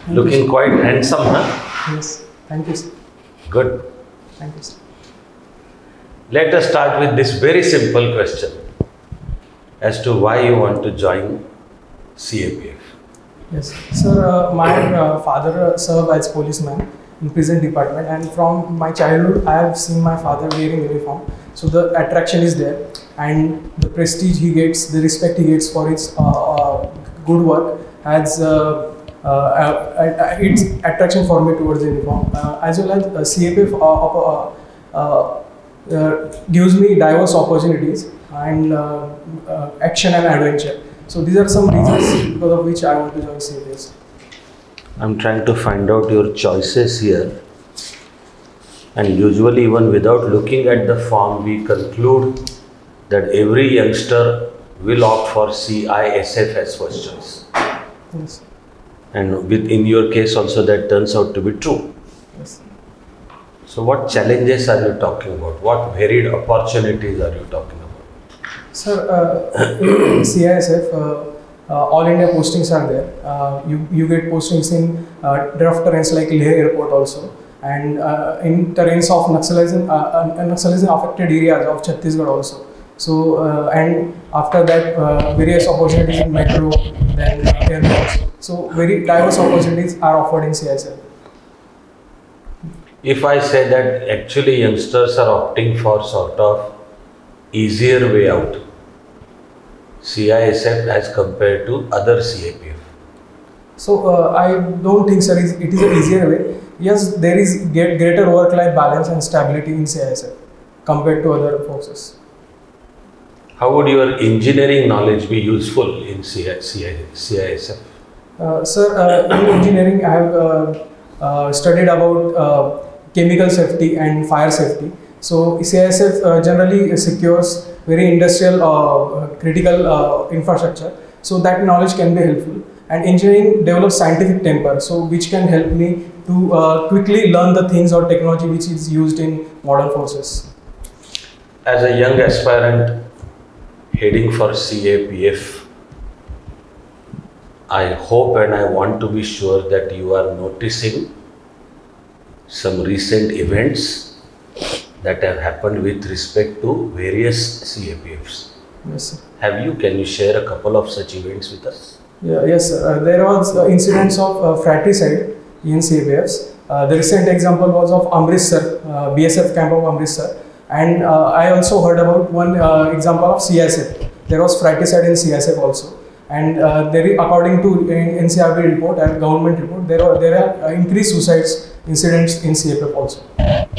Looking quite handsome, huh? Yes, thank you, sir. Good. Thank you, sir. Let us start with this very simple question as to why you want to join CAPF. Yes, sir. My father served as policeman in prison department, and from my childhood, I have seen my father wearing uniform. So the attraction is there, and the prestige he gets, the respect he gets for his good work has its attraction for me towards the uniform. As well as CAPF gives me diverse opportunities and action and adventure. So these are some reasons because of which I want to join CAPF. I'm trying to find out your choices here, and usually even without looking at the form we conclude that every youngster will opt for CISF as first choice. Yes. And in your case also that turns out to be true. Yes. So what challenges are you talking about? What varied opportunities are you talking about? Sir, in CISF, all India postings are there. You get postings in rough terrains like Leh Airport also, and in terrains of Naxalism affected areas of Chhattisgarh also. So, and after that, various opportunities in metro, then airports. So, very diverse opportunities are offered in CISF. If I say that actually youngsters are opting for sort of easier way out, CISF as compared to other CAPF. So, I don't think, sir, it is an easier way. Yes, there is greater work-life balance and stability in CISF compared to other forces. How would your engineering knowledge be useful in CISF? Sir, in engineering, I have studied about chemical safety and fire safety. So, CISF generally secures very industrial critical infrastructure. So, that knowledge can be helpful. And engineering develops scientific temper, so which can help me to quickly learn the things or technology which is used in modern forces. As a young aspirant heading for CAPF, I hope and I want to be sure that you are noticing some recent events that have happened with respect to various CAPFs. Yes, sir. Can you share a couple of such events with us? Yeah, yes, sir. There was incidents of fratricide in CAPFs. The recent example was of Amritsar, BSF camp of Amritsar. And I also heard about one example of CSF. There was fratricide in CSF also. And according to NCRB report and government report, there are increased suicides incidents in CAPF also.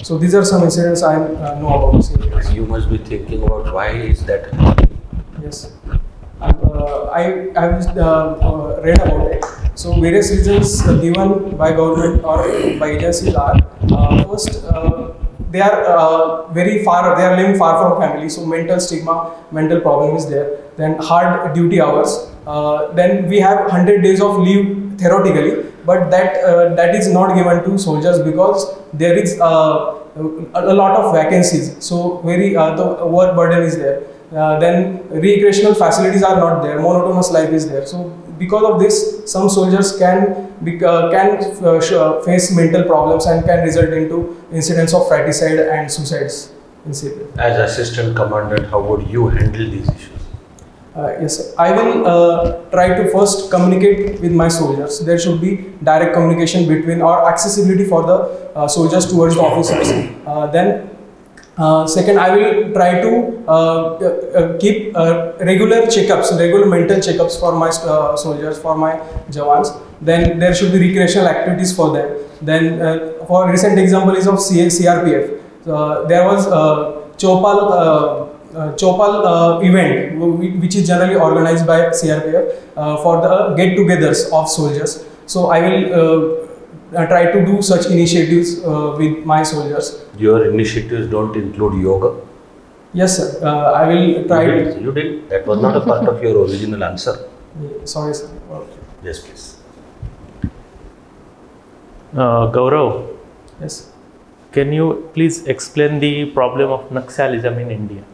So these are some incidents I know about CAPF. You must be thinking about why is that happening? Yes. I have read about it. So various reasons given by government or by agencies are first, they are very far, they are living far from family, so mental stigma, mental problem is there. Then hard duty hours. Then we have 100 days of leave theoretically, but that is not given to soldiers because there is a lot of vacancies. So the work burden is there. Then recreational facilities are not there. Monotonous life is there. So because of this, some soldiers can face mental problems and can result into incidents of fratricide and suicides in CAPF. As assistant commandant, how would you handle these issues? Yes, sir. I will try to first communicate with my soldiers. There should be direct communication between or accessibility for the soldiers towards the officers. Then second, I will try to keep regular checkups, regular mental checkups for my soldiers, for my Jawans. Then there should be recreational activities for them. Then for recent example is of CRPF. There was Chopal event which is generally organized by CRPF for the get-togethers of soldiers. So I will try to do such initiatives with my soldiers. Your initiatives don't include yoga? Yes, sir. I will try. You did? That was not a part of your original answer. Sorry, sir. Okay. Yes, please. Gaurav. Yes. Can you please explain the problem of Naxalism in India?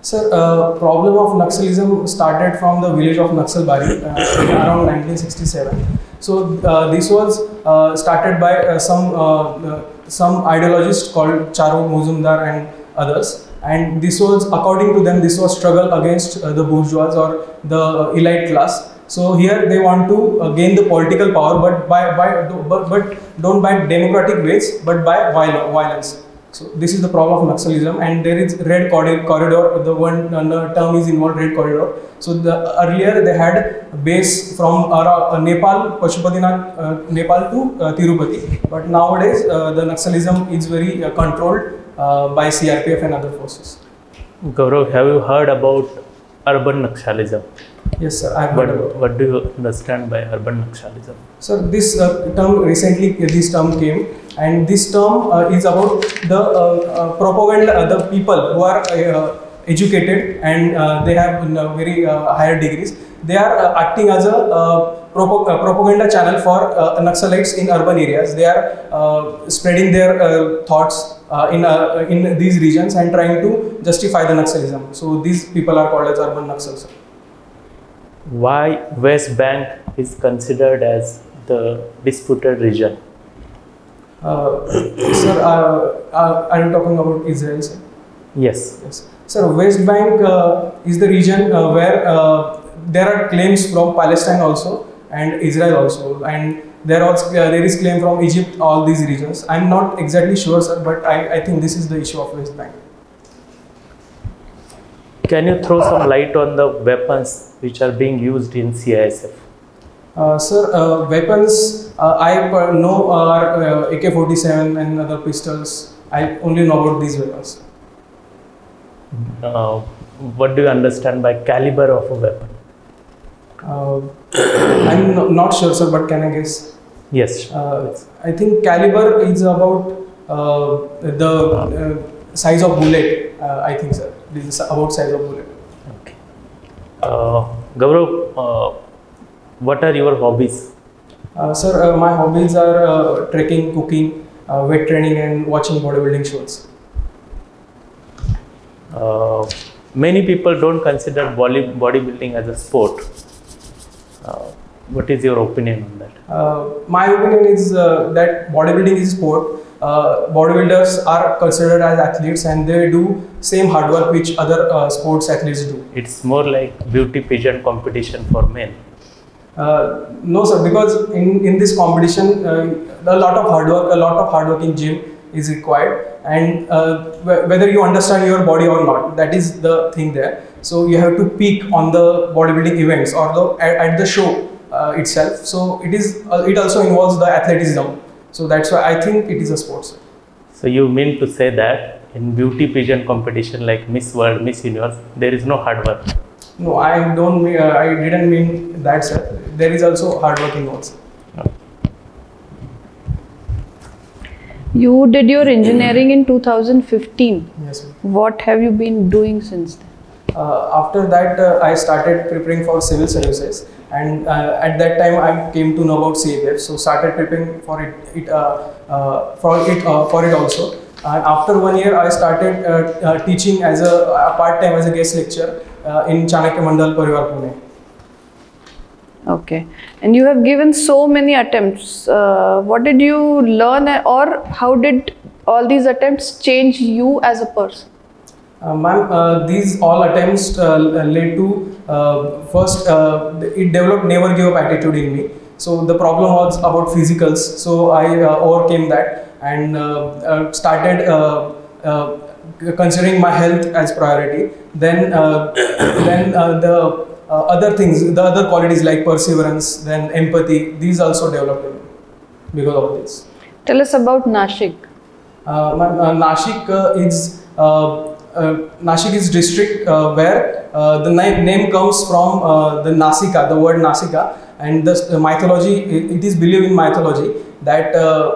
Sir, problem of Naxalism started from the village of Naxalbari around 1967. So this was started by some ideologist called Charu Muzumdar and others. And this was, according to them, this was struggle against the bourgeois or the elite class. So here they want to gain the political power, but don't by democratic ways, but by violence. So this is the problem of Naxalism, and there is red corridor. The one term is involved, red corridor. So earlier they had base from Nepal, Pashupatinath, Nepal to Tirupati, but nowadays the Naxalism is very controlled by CRPF and other forces. Gaurav, have you heard about urban Naxalism? Yes, sir. I've heard about it. What do you understand by urban Naxalism? So this term recently, this term came, and this term is about the propaganda, the people who are educated and they have very higher degrees. They are acting as a propaganda channel for Naxalites in urban areas. They are spreading their thoughts in these regions and trying to justify the Naxalism. So these people are called as urban Naxals. Why West Bank is considered as the disputed region? Sir, are you talking about Israel, sir? Yes. Yes. Sir, West Bank is the region where there are claims from Palestine also and Israel also, and there is claim from Egypt, all these regions. I am not exactly sure, sir, but I think this is the issue of West Bank. Can you throw some light on the weapons which are being used in CISF? Sir, weapons I know are AK-47 and other pistols. I only know about these weapons. What do you understand by caliber of a weapon? I'm not sure, sir, but can I guess? Yes. I think caliber is about the size of bullet. I think, sir, this is about size of bullet. Okay. Gaurav, what are your hobbies? Sir, my hobbies are trekking, cooking, weight training, and watching bodybuilding shows. Many people don't consider bodybuilding as a sport. What is your opinion on that? My opinion is that bodybuilding is a sport. Bodybuilders are considered as athletes and they do same hard work which other sports athletes do. It's more like beauty pageant competition for men. No, sir, because in this competition a lot of hard work, a lot of hard work in gym is required, and whether you understand your body or not, that is the thing there. So you have to peak on the bodybuilding events or at the show itself. So it also involves the athleticism. So that's why I think it is a sport. So you mean to say that in beauty pageant competition like Miss World, Miss Universe, there is no hard work? No, I don't. I didn't mean that, sir. There is also hard work involved. You did your engineering in 2015. Yes, sir. What have you been doing since then? After that, I started preparing for civil services, and at that time I came to know about CAPF, so started preparing for it also. And after 1 year, I started teaching as a part-time as a guest lecturer in Chanakya Mandal Pariwar, Pune. Okay, and you have given so many attempts. What did you learn, or how did all these attempts change you as a person? Ma'am, these all attempts led to first it developed never give up attitude in me. So the problem was about physicals, so I overcame that and started considering my health as priority. Then the other things, the other qualities like perseverance, then empathy, these also developed in me because of this. Tell us about Nashik. Nashik is district where the name comes from the Nasika, the word Nasika, and the mythology, it is believed in mythology that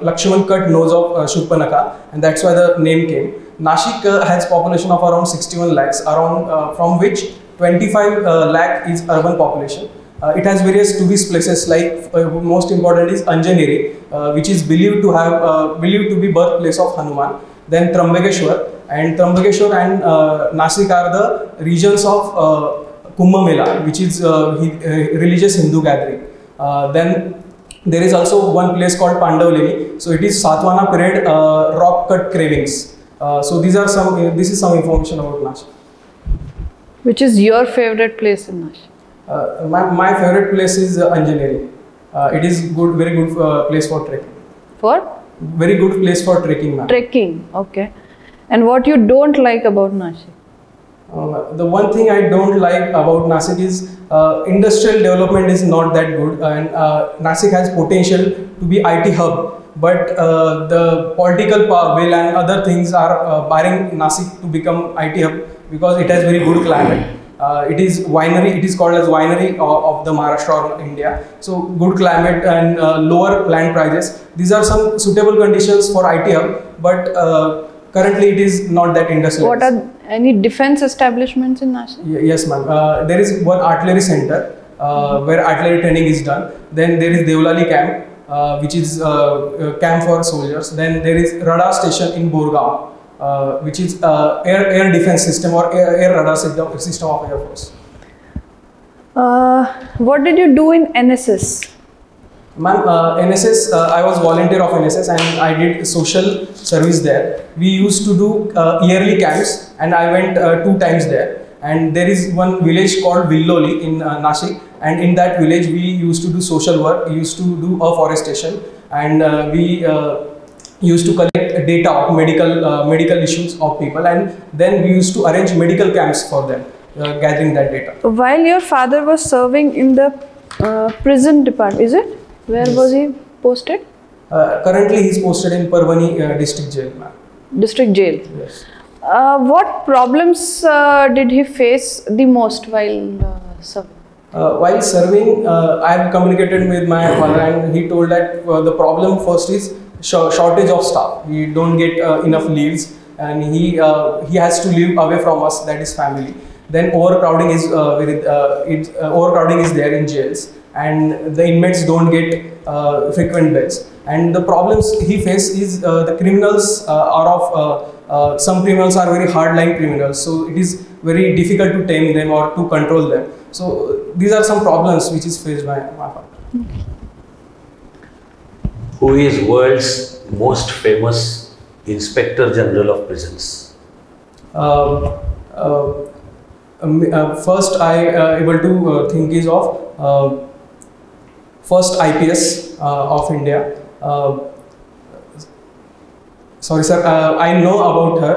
Lakshman cut nose of Shurpanakha, and that's why the name came. Nashik has population of around 61 lakhs, from which 25 lakh is urban population. It has various tourist places like most important is Anjaneri, which is believed to be birthplace of Hanuman. Then Trambakeshwar, and Nashik are the regions of Kumbh Mela, which is religious Hindu gathering. Then There is also one place called Pandavleni. So it is Satwana period rock cut cravings. So these are some. This is some information about Nashik. Which is your favorite place in Nashik? My favorite place is Anjaneri. It is good, very good place for trekking. For? Very good place for trekking, ma'am. Trekking, okay. And what you don't like about Nashik? The one thing I don't like about Nashik is industrial development is not that good, and Nashik has potential to be IT hub, but the political will and other things are barring Nashik to become IT hub because it has very good climate. It is winery. It is called as winery of the Maharashtra or India. So good climate and lower land prices. These are some suitable conditions for IT hub, but currently it is not that industrial. What are any defense establishments in Nashik? Yes, ma'am. There is one artillery center where artillery training is done. Then there is Devlali camp, which is camp for soldiers. Then there is radar station in Borgaon, which is air defense system or air radar system of Air Force. What did you do in NSS? Ma'am, NSS, I was volunteer of NSS and I did social service there. We used to do yearly camps and I went 2 times there. And there is one village called Villoli in Nashik, and in that village we used to do social work, we used to do afforestation, and we used to collect data of medical issues of people, and then we used to arrange medical camps for them, gathering that data. While your father was serving in the prison department, is it? Where was he posted? Currently he is posted in Parvani district jail, ma'am. District jail. Yes. What problems did he face the most while serving? While serving, I have communicated with my father and he told that the problem first is shortage of staff. We don't get enough leaves and he has to live away from us, that is family. Then overcrowding is overcrowding is there in jails and the inmates don't get frequent beds. And the problems he faces is the criminals are of some criminals are very hardline criminals, so it is very difficult to tame them or to control them. So these are some problems which is faced by my father. Who is world's most famous Inspector General of Prisons? First I able to think is of first IPS of India. Sorry sir, I know about her,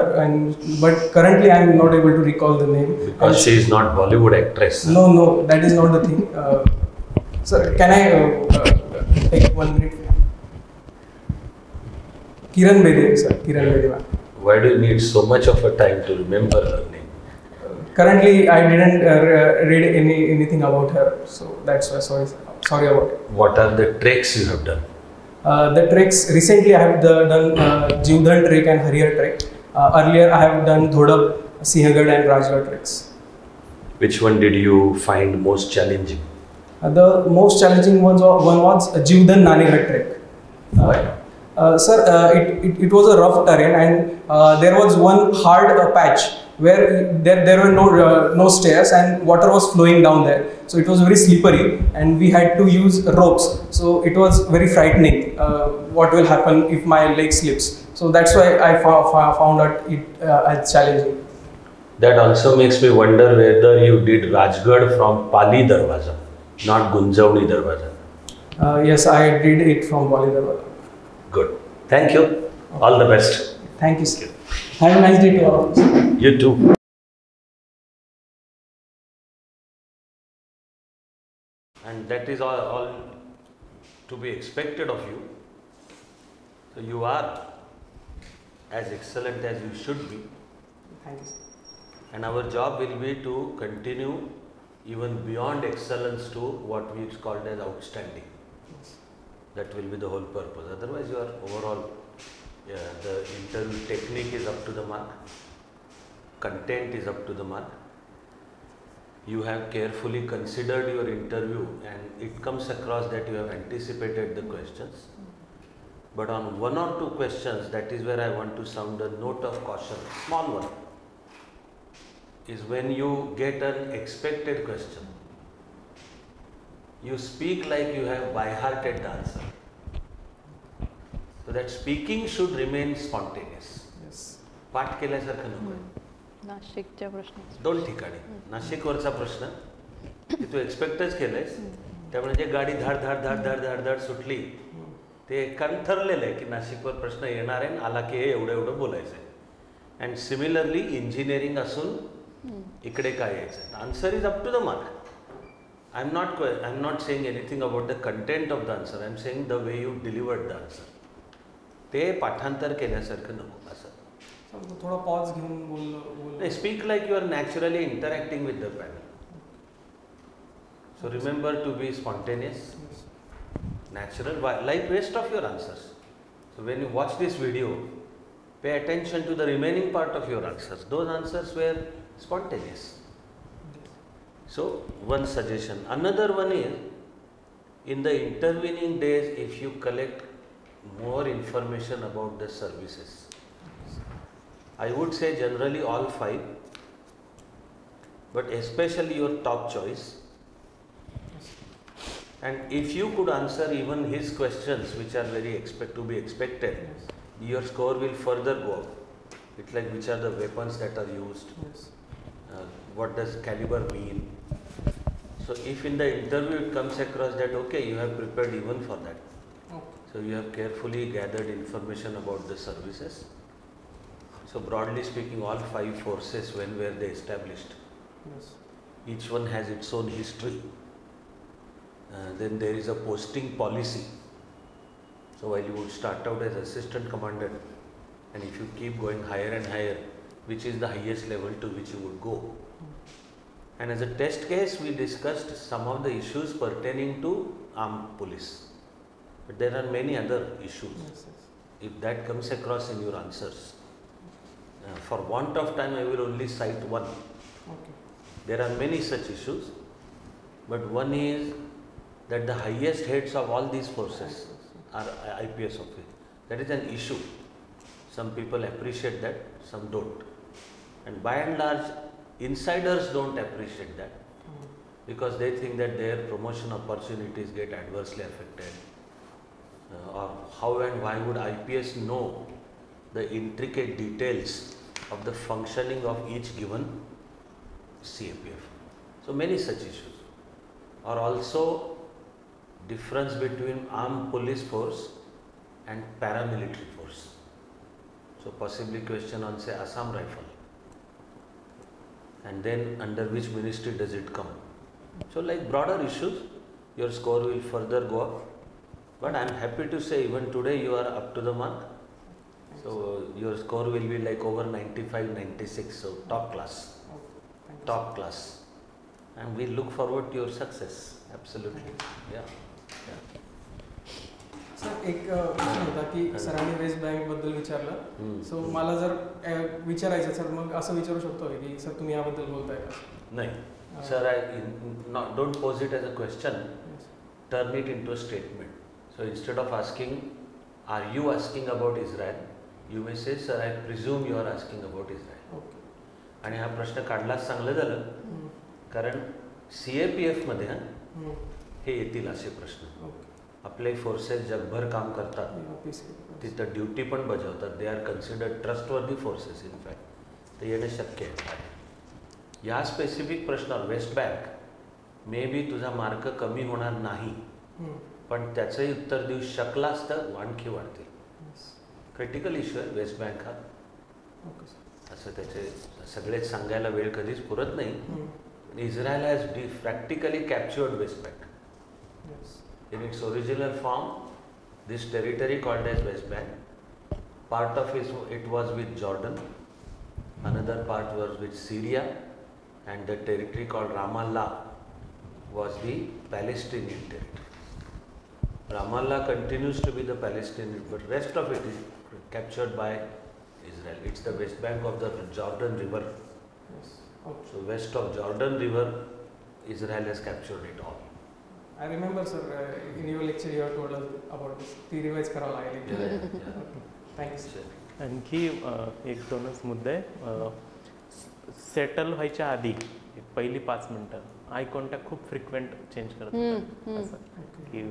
but currently I am not able to recall the name. Because she is not Bollywood actress. No, that is not the thing. Sir, can I take 1 minute? Kiran Bedi, sir. Kiran Bedi, ma'am. Why do you need so much of a time to remember her name? Currently, I didn't read anything about her, so that's why. Sorry, sir. Sorry about it. What are the treks you have done? The treks, recently I have done Jivdhan trek and Harihar trek. Earlier I have done Dhodab, Sinhagad and Rajgarh treks. Which one did you find most challenging? The most challenging one was Jivdhan Nanighat trek. Why? Sir, it was a rough terrain and there was one hard patch where there were no stairs and water was flowing down there. So it was very slippery and we had to use ropes. So it was very frightening what will happen if my leg slips. So that's why I found out it as challenging. That also makes me wonder whether you did Rajgarh from Pali Darwaza, not Gunjavni Darwaza. Yes, I did it from Pali Darwaza. Good. Thank you. All the best. Thank you, sir. Have a nice day to all of us. You too. And that is all to be expected of you. So you are as excellent as you should be. Thank you, sir. And our job will be to continue even beyond excellence to what we called as outstanding. That will be the whole purpose. Otherwise, your overall, the interview technique is up to the mark, content is up to the mark. You have carefully considered your interview and it comes across that you have anticipated the questions. But on 1 or 2 questions, that is where I want to sound a note of caution, small one, is when you get an expected question you speak like you have by-hearted the answer. So that speaking should remain spontaneous. Yes. पाठ केल्यासारखं नको. नाशिकच्या प्रश्न दोन ठिकाणी नाशिकवरचा प्रश्न की तू एक्सपेक्टच केलंयस, त्यामुळे जे गाडी धाड धाड धाड धाड धाड धाड सुटली ते कारण ठरलेलं आहे की नाशिकवर प्रश्न येणार आहे, आला की हे एवढं एवढं बोलायचं आहे. अँड सिमिलरली इंजिनिअरिंग असून इकडे काय यायचं आहे, answer is up to the mark. I am not saying anything about the content of the answer, I am saying the way you delivered the answer. ते पाठांतर केल्यासारखं नको असं. थोडा पॉज घेऊन बोल. Speak like you are naturally interacting with the panel. So remember to be spontaneous, natural, like rest of your answers. So when you watch this video, pay attention to the remaining part of your answers. Those answers were spontaneous. So one suggestion. Another one is, in the intervening days, if you collect more information about the services, I would say generally all 5, but especially your top choice. And if you could answer even his questions, which are very to be expected, your score will further go up. It's like which are the weapons that are used, what does caliber mean. So if in the interview it comes across that okay, you have prepared even for that. So you have carefully gathered information about the services. So broadly speaking, all 5 forces, when were they established? Yes. Each one has its own history. Then there is a posting policy. So while you would start out as assistant commander, and if you keep going higher and higher, which is the highest level to which you would go. And as a test case, we discussed some of the issues pertaining to armed police. But there are many other issues. Yes, yes. If that comes across in your answers, for want of time, I will only cite one. Okay. There are many such issues, but one is that the highest heads of all these forces are IPS officers. That is an issue. Some people appreciate that, some don't. And by and large, insiders don't appreciate that because they think that their promotion opportunities get adversely affected. Or how and why would IPS know the intricate details of the functioning of each given CAPF. So many such issues. Or also difference between armed police force and paramilitary force. So possibly question on say Assam rifle. And then under which ministry does it come? So like broader issues, your score will further go up. But I am happy to say even today you are up to the mark. So your score will be like over 95, 96. So top class. Top class. And we look forward to your success. Absolutely. Yeah. Sir एक प्रश्न होता की सरांनी waste bank बद्दल विचारलं. सो मला जर विचारायचं सर मग असं विचारू शकतो की सर तुम्ही याबद्दल बोलताय का? नाही sir, I don't pose it as a question. Turn it into a statement. So instead of asking, are you asking about Israel? You may say, sir, I presume you are asking about Israel. Okay. आणि हा प्रश्न काढलाच चांगलं झालं, कारण CAPF मध्ये हे येतील असे प्रश्न. आपले फोर्सेस जगभर काम करतात, तिथं ड्युटी पण बजावतात. They are considered trustworthy forces. In fact ते येणं शक्य आहे. या स्पेसिफिक प्रश्नावर वेस्ट बँक मे बी तुझा मार्क कमी होणार नाही, पण त्याचंही उत्तर देऊ शकलास तर आणखी वाढतील. क्रिटिकल इश्यू आहे वेस्ट बँक हा. असं त्याचे सगळेच सांगायला वेळ कधीच पुरत नाही. Israel has practically captured West Bank. In its original form, this territory called as West Bank, part of it was with Jordan, another part was with Syria, and the territory called Ramallah was the Palestinian territory. Ramallah continues to be the Palestinian, but rest of it is captured by Israel. It's the West Bank of the Jordan River. So west of Jordan River, Israel has captured it all. I remember, sir, in your lecture you have told us about this. ती revise करावं लागेल. Thank you, sir. आणखी एक दोनच मुद्दे. Settle व्हायच्या आधी एक पहिली 5 मिनटं आय कॉन्टॅक्ट खूप फ्रिक्वेंट चेंज करत होता असं की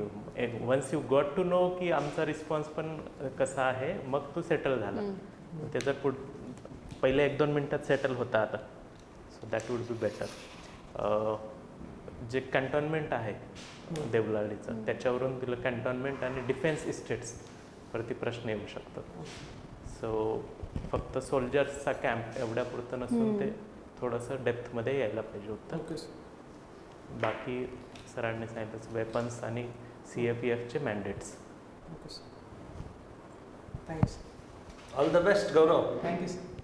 once you got to know की आमचा रिस्पॉन्स पण कसा आहे मग तो सेटल झाला. त्याचं पहिले 1-2 मिनटात सेटल होता आता. So that would be better. जे कॅन्टॉनमेंट आहे देवलालीचं त्याच्यावरून तुला कॅन्टॉनमेंट आणि डिफेन्स इस्टेट्स वरती प्रश्न येऊ शकतात. सो फक्त सोल्जर्सचा कॅम्प एवढ्यापुरतं नसून ते थोडंसं डेप्थमध्ये यायला पाहिजे होतं. बाकी सरांनी सांगितलं वेपन्स आणि CAPFचे mandates. Thanks. All the best Gaurav. Thank you sir.